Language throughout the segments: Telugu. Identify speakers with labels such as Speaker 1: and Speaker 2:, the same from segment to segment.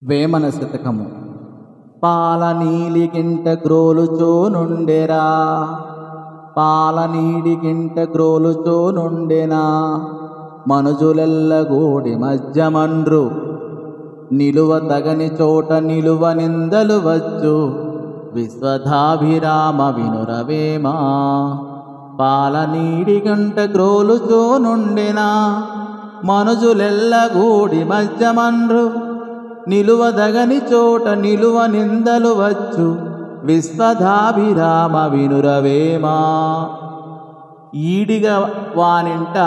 Speaker 1: వేమన శతకము. పాలనీలిగింట గ్రోలుచోనుండెరా, పాలనీడిగింట గ్రోలుచోనుండెనా, మనుజులెల్లగూడి మధ్యమండ్రు, నిలువ తగని చోట నిలువ నిందలు వచ్చు, విశ్వధాభిరామ వినురవేమా. పాలనీడిగింట గ్రోలుచోనుండెనా, మనుజులెల్లగూడి మధ్యమండ్రు, నిలువదగని చోట నిలువ నిందలు వచ్చు, విశ్వధాభిరామ వినురవేమా. ఈడిగా వానింట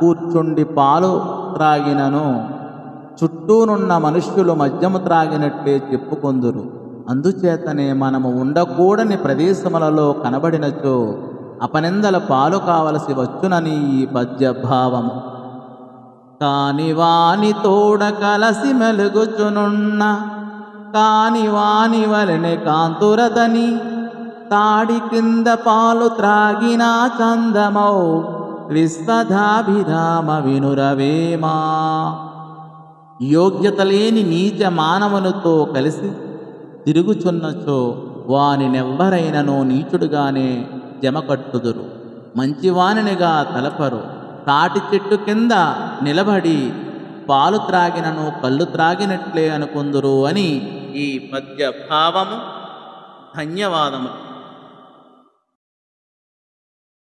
Speaker 1: కూర్చుండి పాలు త్రాగినను, చుట్టూనున్న మనుష్యులు మద్యము త్రాగినట్లే చెప్పుకొందురు. అందుచేతనే మనము ఉండకూడని ప్రదేశములలో కనబడినచో అపనిందల పాలు కావలసి వచ్చునని ఈ పద్యభావము. కాని వాని తోడ కలసి మెలుగుచునున్న, కాని వాని వలెనే కాంతురదని, తాడి కింద పాలు త్రాగినా చందమౌ, విశ్వధాభిరామ వినురవేమా. యోగ్యత లేని నీచ మానవునితో కలిసి తిరుగుచున్నచో వానినెవ్వరైనను నీచుడుగానే జమకట్టుదురు, మంచివానినిగా తలపరు. తాటి చెట్టు కింద నిలబడి పాలు త్రాగినను కళ్ళు త్రాగినట్లే అనుకుందురు అని ఈ పద్య భావము. ధన్యవాదములు.